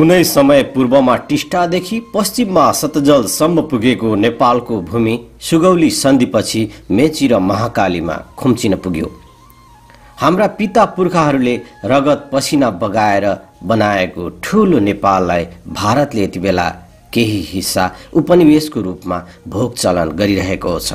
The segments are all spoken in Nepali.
कुनै समय पूर्वमा टिस्टादेखि पश्चिममा सतजलसम्म पुगेको नेपालको भूमि सुगौली सन्धिपछि मेची र महाकालीमा खुम्चिन पुग्यो। हाम्रा पिता पुर्खाहरूले रगत पसिना बगाएर बनाएको ठूलो नेपाललाई भारतले यति बेला केही हिस्सा उपनिवेशको रूपमा भोग चलन गरिरहेको छ।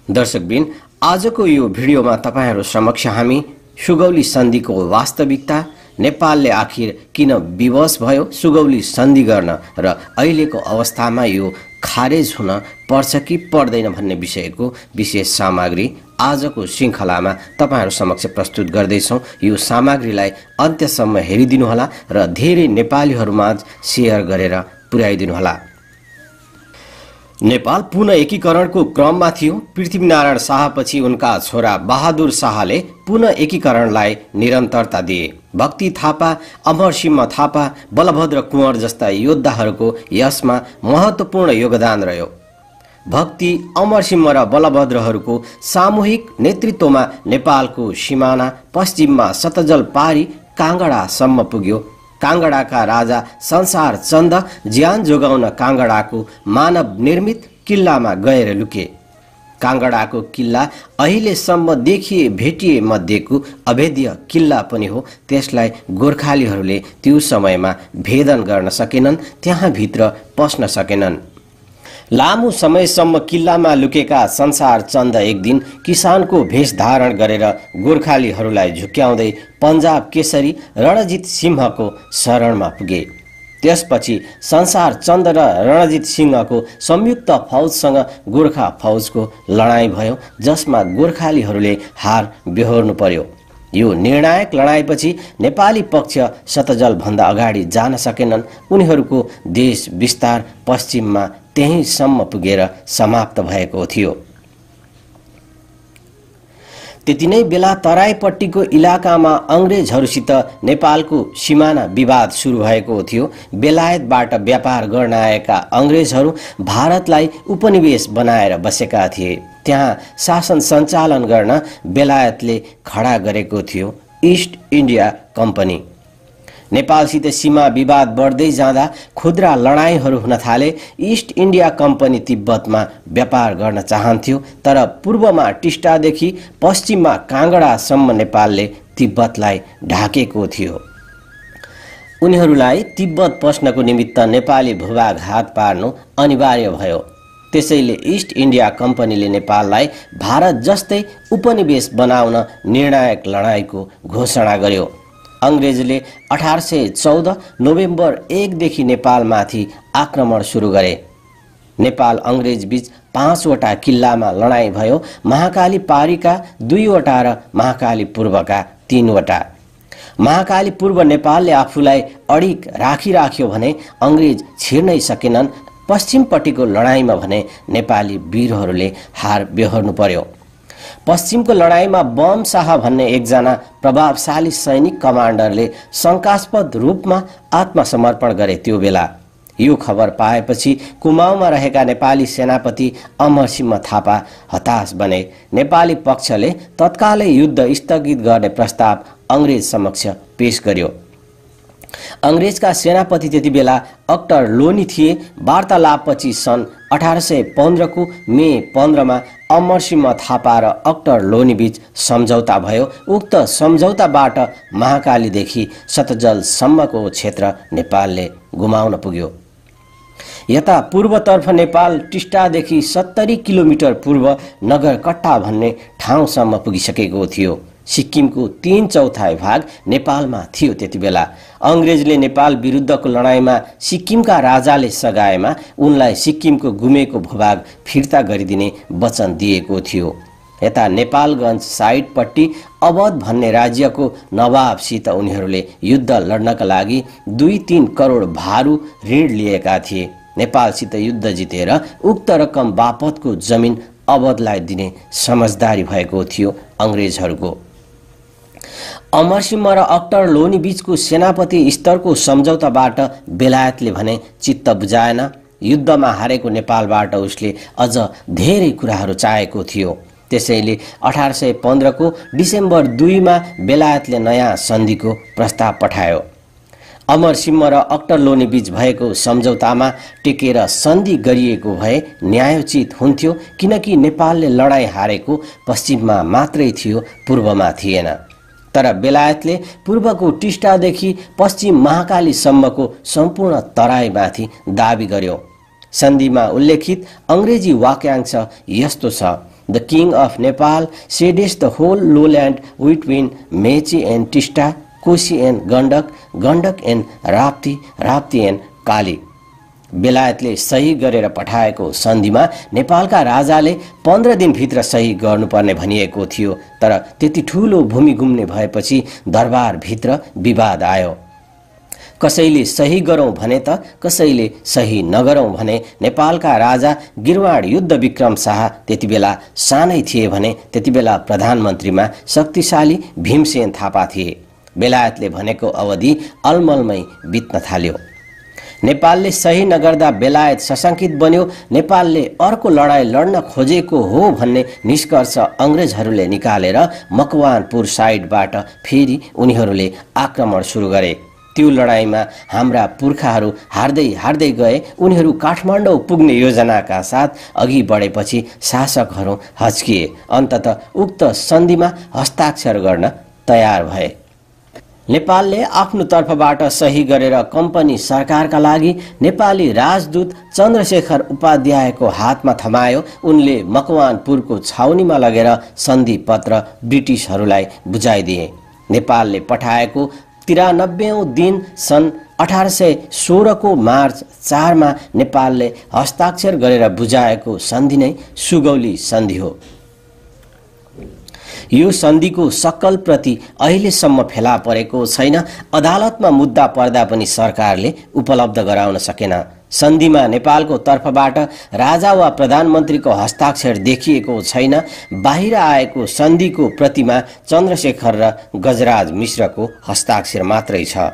दर्शकबिन, आजको यो भिडियोमा तपाईहरू समक्ष हामी सुगौली सन्धिको वास्तविकता, नेपालले आखिर किन विवश भयो सुगौली सन्धि गर्न र अहिलेको अवस्थामा यो खारेज हुन पर्छ कि पर्दैन भन्ने विषयको विशेष सामग्री आजको श्रृङ्खलामा तपाईहरू समक्ष प्रस्तुत गर्दैछौँ। यो सामग्रीलाई अन्त्यसम्म हेरिदिनुहोला र धेरै नेपालीहरूमाझ सेयर गरेर पुर्याइदिनुहोला। नेपाल पुनः एकीकरणको क्रममा थियो। पृथ्वीनारायण शाहपछि उनका छोरा बहादुर शाहले पुनः एकीकरणलाई निरन्तरता दिए। भक्ति थापा, अमरसिंह थापा, बलभद्र कुँवर जस्ता योद्धाहरूको यसमा महत्त्वपूर्ण योगदान रह्यो। भक्ति, अमरसिंह र बलभद्रहरूको सामूहिक नेतृत्वमा नेपालको सिमाना पश्चिममा सतजल पारी काङ्गडासम्म पुग्यो। काङ्गडाका राजा संसार चन्द ज्यान जोगाउन काङ्गडाको मानव निर्मित किल्लामा गएर लुके। काङ्गडाको किल्ला अहिलेसम्म देखिए भेटिए मध्येको अभेद्य किल्ला पनि हो। त्यसलाई गोर्खालीहरूले त्यो समयमा भेदन गर्न सकेनन्, त्यहाँ भित्र पस्न सकेनन्। लामो समयसम्म किल्लामा लुकेका संसार चन्द एक दिन किसानको भेष धारण गरेर गोर्खालीहरूलाई झुक्याउँदै पन्जाब केसरी रणजित सिंहको शरणमा पुगे। त्यसपछि संसार चन्द र रणजित सिंहको संयुक्त फौजसँग गोर्खा फौजको लडाईँ भयो, जसमा गोर्खालीहरूले हार बेहोर्नु पर्यो। यो निर्णायक लडाईँपछि नेपाली पक्ष सतजलभन्दा अगाडि जान सकेनन्। उनीहरूको देश विस्तार पश्चिममा त्यहीँसम्म पुगेर समाप्त भएको थियो। त्यति नै बेला तराईपट्टिको इलाकामा अङ्ग्रेजहरूसित नेपालको सिमाना विवाद सुरु भएको थियो। बेलायतबाट व्यापार गर्न आएका अङ्ग्रेजहरू भारतलाई उपनिवेश बनाएर बसेका थिए। त्यहाँ शासन सञ्चालन गर्न बेलायतले खडा गरेको थियो इस्ट इन्डिया कम्पनी। नेपालसित सीमा विवाद बढ्दै जाँदा खुद्रा लडाईँहरू हुन थाले। इस्ट इन्डिया कम्पनी तिब्बतमा व्यापार गर्न चाहन्थ्यो, तर पूर्वमा टिस्टादेखि पश्चिममा काङ्गडासम्म नेपालले तिब्बतलाई ढाकेको थियो। उनीहरूलाई तिब्बत पस्नको निमित्त नेपाली भूभाग हात पार्नु अनिवार्य भयो। त्यसैले इस्ट इन्डिया कम्पनीले नेपाललाई भारत जस्तै उपनिवेश बनाउन निर्णायक लडाईँको घोषणा गर्यो। अङ्ग्रेजले 1814 नोभेम्बर 1 देखि नेपालमाथि आक्रमण सुरु गरे। नेपाल अङ्ग्रेज बीच 5 वटा किल्लामा लडाईँ भयो। महाकाली पारीका 2 वटा र महाकाली पूर्वका 3 वटा। महाकाली पूर्व नेपालले आफूलाई अडिक राखिराख्यो भने अङ्ग्रेज छिर्नै सकेनन्। पश्चिमपट्टिको लडाईँमा भने नेपाली वीरहरूले हार बेहोर्नु पर्यो। पश्चिमको लडाईँमा बम शाह भन्ने एकजना प्रभावशाली सैनिक कमान्डरले शङ्कास्पद रूपमा आत्मसमर्पण गरे। त्यो बेला यो खबर पाएपछि कुमाऊमा रहेका नेपाली सेनापति अमरसिंह थापा हताश बने। नेपाली पक्षले तत्कालै युद्ध स्थगित गर्ने प्रस्ताव अङ्ग्रेज समक्ष पेश गर्यो। अङ्ग्रेजका सेनापति त्यति बेला अक्टर लोनी थिए। वार्तालापपछि सन् 1815 को मे 15 मा अमरसिंह थापा र अक्टर लोनी बीच सम्झौता भयो। उक्त सम्झौताबाट महाकालीदेखि सतजलसम्मको क्षेत्र नेपालले गुमाउन पुग्यो। यता पूर्वतर्फ नेपाल टिस्टादेखि 70 किलोमिटर पूर्व नगरकट्टा भन्ने ठाउँसम्म पुगिसकेको थियो। सिक्किमको 3/4 भाग नेपालमा थियो। त्यति बेला अङ्ग्रेजले नेपाल विरुद्धको लडाईँमा सिक्किमका राजाले सघाएमा उनलाई सिक्किमको गुमेको भूभाग फिर्ता गरिदिने वचन दिएको थियो। यता नेपालगञ्ज साइडपट्टि अवध भन्ने राज्यको नवाबसित उनीहरूले युद्ध लड्नका लागि 2-3 करोड भारु ऋण लिएका थिए। नेपालसित युद्ध जितेर उक्त रकम बापतको जमिन अवधलाई दिने समझदारी भएको थियो अङ्ग्रेजहरूको। अमरसिंह र अक्टर लोनी बीचको सेनापति स्तरको सम्झौताबाट बेलायतले भने चित्त बुझाएन। युद्धमा हारेको नेपालबाट उसले अझ धेरै कुराहरू चाहेको थियो। त्यसैले 1815 को डिसेम्बर 2 मा बेलायतले नयाँ सन्धिको प्रस्ताव पठायो। अमरसिंह र अक्टरलोनी बीच भएको सम्झौतामा टेकेर सन्धि गरिएको भए न्यायोचित हुन्थ्यो, किनकि नेपालले लडाईँ हारेको पश्चिममा मात्रै थियो, पूर्वमा थिएन। तर बेलायतले पूर्वको टिस्टादेखि पश्चिम महाकालीसम्मको सम्पूर्ण तराईमाथि दाबी गर्यो। सन्धिमा उल्लेखित अंग्रेजी वाक्यांश यस्तो छ: the king of Nepal cedes the whole lowland between Mechi and Teesta, Koshi and Gandak, Gandak and Rapti, Rapti and Kali. बेलायतले सही गरेर पठाएको सन्धिमा नेपालका राजाले 15 दिनभित्र सही गर्नुपर्ने भनिएको थियो। तर त्यति ठूलो भूमि गुम्ने भएपछि दरबारभित्र विवाद आयो। कसैले सही गरौँ भने त कसैले सही नगरौँ भने। नेपालका राजा गिरवाड युद्ध विक्रम शाह त्यति बेला सानै थिए भने त्यति बेला प्रधानमन्त्रीमा शक्तिशाली भीमसेन थापा थिए। बेलायतले भनेको अवधि अलमलमै बित्न थाल्यो। नेपालले सही नगर्दा बेलायत सशंकित बन्यो। नेपालले अर्को लडाईँ लड्न खोजेको हो भन्ने निष्कर्ष अंग्रेजहरूले निकालेर मकवानपुर साइडबाट फेरि उनीहरूले आक्रमण सुरु गरे। त्यो लडाईँमा हाम्रा पुर्खाहरू हार्दै हार्दै गए। उनीहरू काठमाडौँ पुग्ने योजनाका साथ अघि बढेपछि शासकहरू हच्किए। अन्ततः उक्त सन्धिमा हस्ताक्षर गर्न तयार भए। नेपालले आफ्नो तर्फबाट सही गरेर कम्पनी सरकारका लागि नेपाली राजदूत चन्द्रशेखर उपाध्यायको हातमा थमायो। उनले मकवानपुरको छाउनीमा लगेर सन्धि पत्र ब्रिटिसहरूलाई बुझाइदिए। नेपालले पठाएको 93औं दिन सन् 1816 को मार्च 4 मा नेपालले हस्ताक्षर गरेर बुझाएको सन्धि नै सुगौली सन्धि हो। यो सन्धिको सक्कल प्रति अहिलेसम्म फेला परेको छैन। अदालतमा मुद्दा पर्दा पनि सरकारले उपलब्ध गराउन सकेन। सन्धिमा नेपालको तर्फबाट राजा वा प्रधानमन्त्रीको हस्ताक्षर देखिएको छैन। बाहिर आएको सन्धिको प्रतिमा चन्द्रशेखर र गजराज मिश्रको हस्ताक्षर मात्रै छ।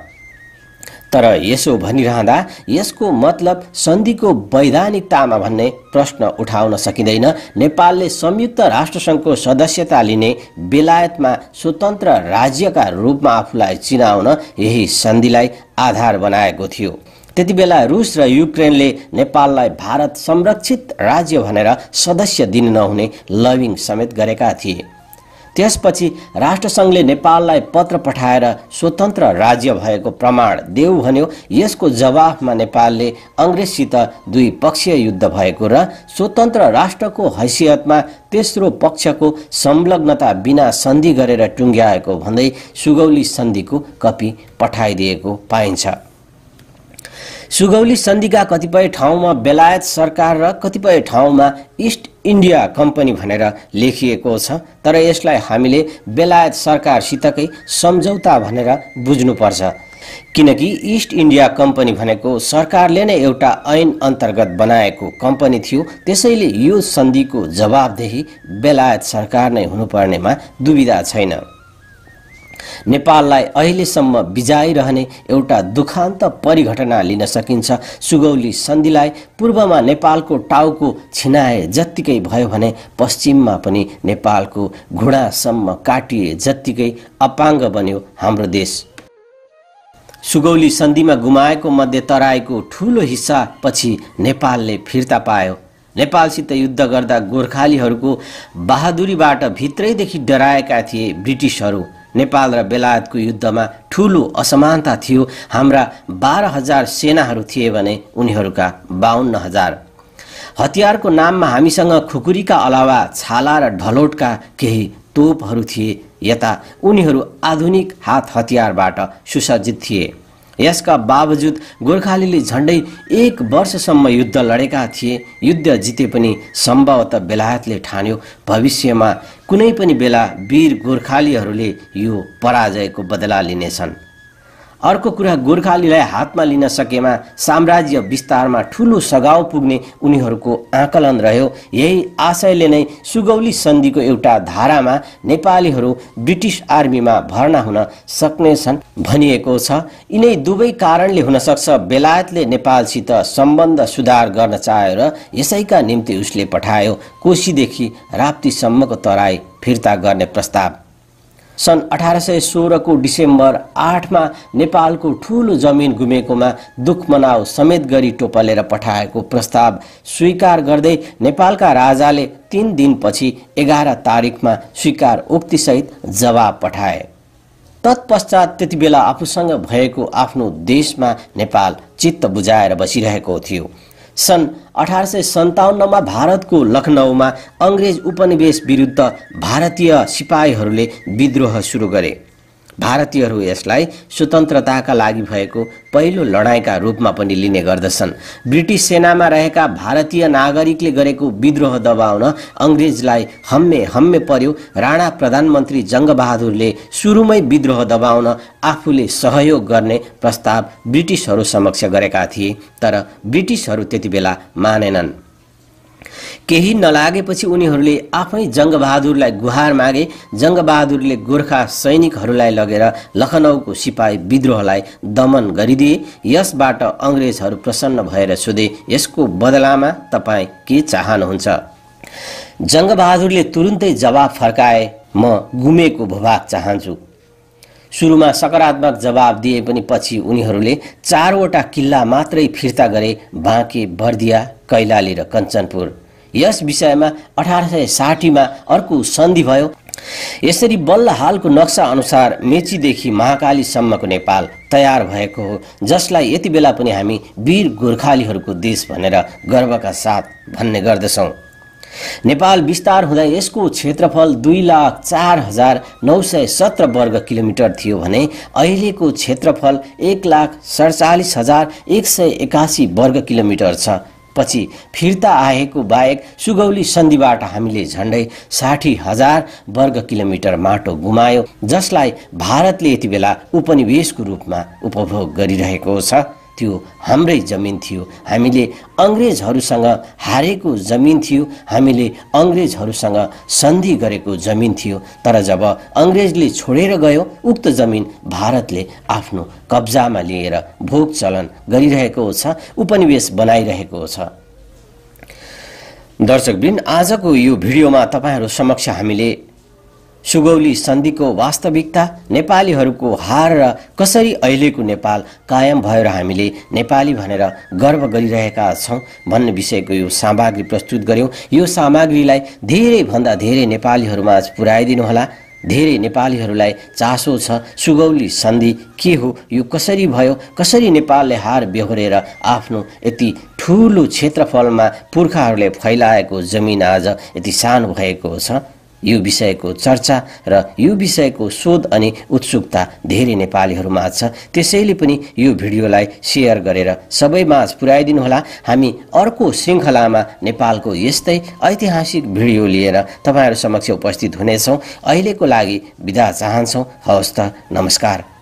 तर यसो भनिरहँदा यसको मतलब सन्धिको वैधानिकतामा भन्ने प्रश्न उठाउन सकिँदैन। नेपालले संयुक्त राष्ट्रसङ्घको सदस्यता लिने, बेलायतमा स्वतन्त्र राज्यका रूपमा आफूलाई चिनाउन यही सन्धिलाई आधार बनाएको थियो। त्यति बेला रुस र युक्रेनले नेपाललाई भारत संरक्षित राज्य भनेर सदस्य दिन नहुने लबिङ समेत गरेका थिए। त्यसपछि राष्ट्रसङ्घले नेपाललाई पत्र पठाएर स्वतन्त्र राज्य भएको प्रमाण देऊ भन्यो। यसको जवाफमा नेपालले अंग्रेजसित द्विपक्षीय युद्ध भएको र स्वतन्त्र राष्ट्रको हैसियतमा तेस्रो पक्षको संलग्नता बिना सन्धि गरेर टुङ्ग्याएको भन्दै सुगौली सन्धिको कपी पठाइदिएको पाइन्छ। सुगौली सन्धिका कतिपय ठाउँमा बेलायत सरकार र कतिपय ठाउँमा इस्ट इन्डिया कम्पनी भनेर लेखिएको छ। तर यसलाई हामीले बेलायत सरकारसितकै सम्झौता भनेर बुझ्नुपर्छ, किनकि इस्ट इन्डिया कम्पनी भनेको सरकारले नै एउटा ऐन अन्तर्गत बनाएको कम्पनी थियो। त्यसैले यो सन्धिको जवाबदेही बेलायत सरकार नै हुनुपर्नेमा दुविधा छैन। नेपाललाई अहिलेसम्म बिजाइरहने एउटा दुखान्त परिघटना लिन सकिन्छ। सुगौली सन्धिलाई पूर्वमा नेपालको टाउको छिनाए जत्तिकै भयो भने पश्चिममा पनि नेपालको घुँडासम्म काटिए जत्तिकै अपाङ्ग बन्यो हाम्रो देश। सुगौली सन्धिमा गुमाएको मध्य तराईको ठूलो हिस्सा पछि नेपालले फिर्ता पायो। नेपालसित युद्ध गर्दा गोर्खालीहरूको बहादुरीबाट भित्रैदेखि डराएका थिए ब्रिटिसहरू। नेपाल र बेलायतको युद्धमा ठूलो असमानता थियो। हाम्रा 12,000 सेनाहरू थिए भने उनीहरूका 52,000। हतियारको नाममा हामीसँग खुकुरीका अलावा छाला र ढलोटका केही तोपहरू थिए। यता उनीहरू आधुनिक हात हतियारबाट सुसज्जित थिए। यसका बावजुद गोर्खालीले झण्डै 1 वर्षसम्म युद्ध लडेका थिए। युद्ध जिते पनि सम्भवतः बेलायतले ठान्यो भविष्यमा कुनै पनि बेला वीर गोर्खालीहरूले यो पराजयको बदला लिनेछन्। अर्को कुरा, गोर्खालीलाई हातमा लिन सकेमा साम्राज्य विस्तारमा ठूलो सघाउ पुग्ने उनीहरूको आकलन रह्यो। यही आशयले नै सुगौली सन्धिको एउटा धारामा नेपालीहरू ब्रिटिस आर्मीमा भर्ना हुन सक्नेछन् भनिएको छ। यिनै दुवै कारणले हुन सक्छ बेलायतले नेपालसित सम्बन्ध सुधार गर्न चाह्यो र यसैका निम्ति उसले पठायो कोशीदेखि राप्तीसम्मको तराई फिर्ता गर्ने प्रस्ताव। सन् 1816 को डिसेम्बर 8 मा नेपालको ठूलो जमिन गुमेकोमा दुख मनाउ समेत गरी टोपलेर पठाएको प्रस्ताव स्वीकार गर्दै नेपालका राजाले 3 दिनपछि 11 तारिखमा स्वीकार उक्तिसहित जवाब पठाए। तत्पश्चात त्यतिबेला आफूसँग भएको आफ्नो देशमा नेपाल चित्त बुझाएर बसिरहेको थियो। सन् 1857 मा भारतको लखनऊमा अंग्रेज उपनिवेश विरुद्ध भारतीय सिपाहीहरूले विद्रोह सुरु गरे। भारतीयहरू यसलाई स्वतन्त्रताका लागि भएको पहिलो लडाईँका रूपमा पनि लिने गर्दछन्। ब्रिटिस सेनामा रहेका भारतीय नागरिकले गरेको विद्रोह दबाउन अंग्रेजलाई हम्मे पर्यो। राणा प्रधानमन्त्री जंगबहादुरले सुरुमै विद्रोह दबाउन आफूले सहयोग गर्ने प्रस्ताव ब्रिटिसहरू समक्ष गरेका थिए, तर ब्रिटिसहरू त्यतिबेला मानेनन्। केही नलागेपछि उनीहरूले आफै जंगबहादुरलाई गुहार मागे। जंगबहादुरले गोर्खा सैनिकहरूलाई लगेर लखनऊको सिपाही विद्रोहलाई दमन गरिदिए। यसबाट अंग्रेजहरू प्रसन्न भएर सोधे, यसको बदलामा तपाईं के चाहनुहुन्छ? जंगबहादुरले तुरुन्तै जवाब फर्काए, म गुमेको भूभाग चाहन्छु। सुरुमा सकारात्मक जवाब दिए पनि पछि उनीहरूले 4वटा किल्ला मात्रै फिर्ता गरे, बाँके, बर्दिया, कैलाली र कञ्चनपुर। यस विषयमा 1860 मा अर्को सन्धि भयो। यसरी बल्ल हालको नक्सा अनुसार मेचीदेखि महाकालीसम्मको नेपाल तयार भएको हो, जसलाई यति बेला पनि हामी वीर गोर्खालीहरूको देश भनेर गर्वका साथ भन्ने गर्दछौं। नेपाल विस्तार हुँदा यसको क्षेत्रफल 2,04,917 वर्ग किलोमिटर थियो भने अहिलेको क्षेत्रफल 1,47,181 वर्ग किलोमिटर छ। पछि फिर्ता आएको बाहेक सुगौली सन्धिबाट हामीले झण्डै 60,000 वर्ग किलोमिटर माटो गुमायो, जसलाई भारतले यति बेला उपनिवेशको रूपमा उपभोग गरिरहेको छ। त्यो हाम्रै जमिन थियो। हामीले अंग्रेजहरूसँग हारेको जमिन थियो। हामीले अंग्रेजहरूसँग सन्धि गरेको जमिन थियो। तर जब अंग्रेजले छोडेर गयो, उक्त जमिन भारतले आफ्नो कब्जामा लिएर भोग चलन गरिरहेको छ, उपनिवेश बनाइरहेको छ। दर्शकवृन्द, आजको यो भिडियोमा तपाईहरु समक्ष हामीले सुगौली सन्धिको वास्तविकता, नेपालीहरूको हार र कसरी अहिलेको नेपाल कायम भयो र हामीले नेपाली भनेर गर्व गरिरहेका छौं भन्ने विषयको यो सामग्री प्रस्तुत गर्यौं। यो सामग्रीलाई धेरै भन्दा धेरै नेपालीहरूमाझ पुर्याइदिनु होला। धेरै नेपालीहरूलाई चासो छ सुगौली सन्धि के हो, यो कसरी भयो, कसरी नेपालले हार बेहोरेर आफ्नो यति ठूलो क्षेत्रफलमा पुर्खाहरूले फैलाएको जमिन आज यति सानो भएको छ। यो विषयको चर्चा र यो विषयको शोध अनि उत्सुकता धेरै नेपालीहरूमा छ। त्यसैले पनि यो भिडियोलाई शेयर गरेर सबैमाझ पुर्याइदिनु होला। हामी अर्को श्रृंखलामा नेपालको यस्तै ऐतिहासिक भिडियो लिएर तपाईहरु समक्ष उपस्थित हुनेछौं। अहिलेको लागि बिदा चाहन्छौं। हवस् त, नमस्कार।